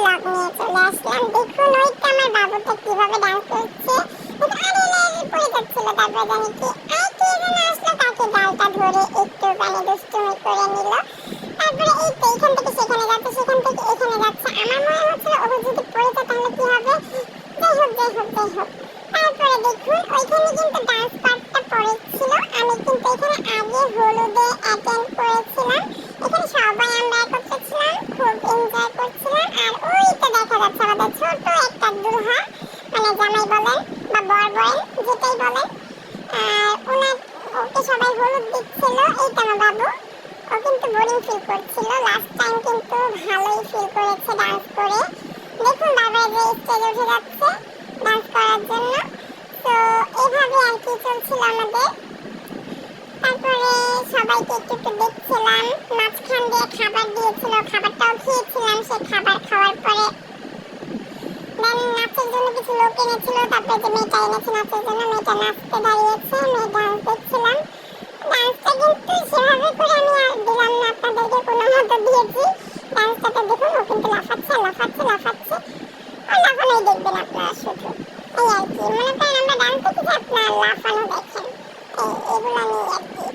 Blog নিয়ে চলে আসলাম। দেখুন ওইটা আমার বাবুটা কিভাবে ডান্স করছে। আরে পড়ে যাচ্ছিল, তারপর জানি কি যেন আসলো, তাকে ডালটা ধরে একটু দুষ্টুমি করে নিল। তারপরে এই তো এখান থেকে সেখানে যাচ্ছে, সেখান থেকে এখানে যাচ্ছে। আমার মনে হচ্ছিল ও যদি পড়ে যায় তাহলে কি হবে। যাই হোক। তারপরে দেখুন ওইখানে কিন্তু ডান্স পার্টটা পড়েছিল। আমি কিন্তু এখানে আগে হলুদে অ্যাটেন্ড করেছিলাম। এখানে সবাই আমরা একত্রে ছিলাম, খুব এনজয় করছিলাম। আর ওইটা দেখা যাচ্ছে আমাদের ছোট একটা দুলহা, মানে জামাই বলেন বা বর বলেন, যেটাই বলেন। আর ওকে সবাই হলুদ দিচ্ছিল। এইটা আমার বাবু, ও কিন্তু বোরিং ফিল করছিল। লাস্ট টাইম কিন্তু ভালোই ফিল করেছে ডান্স করে। দেখুন বারবার যে স্টেজে উঠে যাচ্ছে ডান্স করার জন্য। তো এভাবে আর কি চলছিল আমাদের। তারপরে সবাইকে একটু দেখছিলাম। মাঝখান দিয়ে খাবার দিয়েছিল, খাবারটাও খেয়েছিলাম। সে খাবার খাওয়ার পরে নাচের জন্য কিছু লোক এনেছিল। তারপরে যে মেয়েটা এনেছে নাচের জন্য, মেয়েটা নাচতে দাঁড়িয়েছে, মেয়ে ডান্স দেখছিলাম। ডান্সটা কিন্তু সেভাবে করে আমি আর দিলাম না আপনাদেরকে, কোনো মতো দিয়েছি। ডান্সটাতে দেখুন ও কিন্তু লাফাচ্ছে আর লাফানোই দেখবেন আপনারা শুধু। এই আর কি, মনে করেন আমরা ডান্স দেখেছি, আপনার লাফানো দেখেন, এগুলো নিয়ে আর কি।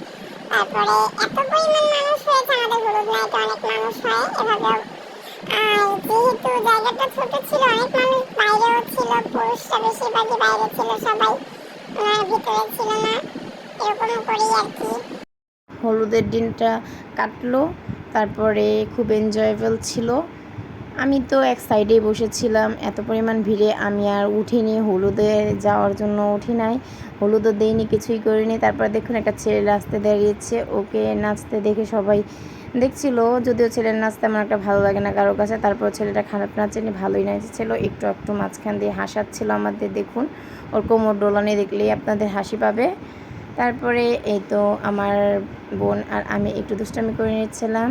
তারপরে এত পরিমাণ মানুষ হয়েছে আমাদের হলুদ নাইটে, অনেক মানুষ হয় এভাবেও। আর যেহেতু জায়গাটা ছোট ছিল, অনেক মানুষ বাইরেও ছিল, পুরুষরা বেশিরভাগই বাইরে ছিল, সবাই ভিতরে ছিল না। এরকম করেই আর কি হলুদের দিনটা কাটলো। তারপরে খুব এনজয়েবল ছিল। আমি তো এক সাইডেই বসেছিলাম। এত পরিমাণ ভিড়ে আমি আর উঠিনি, হলুদে যাওয়ার জন্য উঠি নাই, হলুদও দেইনি, কিছুই করিনি। তারপর দেখুন একটা ছেলে নাচতে দাঁড়িয়েছে, ওকে নাচতে দেখে সবাই দেখছিল। যদিও ছেলের নাচতে আমার একটা ভালো লাগে না কারোর কাছে, তারপর ছেলেটা খারাপ নাচেনি, ভালোই নাচছিল। একটু মাঝখান দিয়ে হাসাচ্ছিল আমাদের। দেখুন ওর কোমর ডোলানি দেখলেই আপনাদের হাসি পাবে। তারপরে এই তো আমার বোন আর আমি একটু দুষ্টামি করে নিচ্ছিলাম।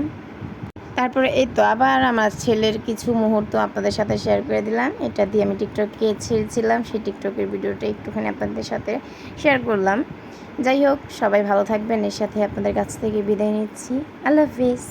তারপরে এই তো আবার আমার ছেলের কিছু মুহূর্ত আপনাদের সাথে শেয়ার করে দিলাম। এটা দিয়ে আমি টিকটকে ছেড়েছিলাম, সেই টিকটকের ভিডিওটা একটুখানি আপনাদের সাথে শেয়ার করলাম। যাই হোক, সবাই ভালো থাকবেন। এর সাথে আপনাদের কাছ থেকে বিদায় নিচ্ছি। আল্লাহ হাফিজ।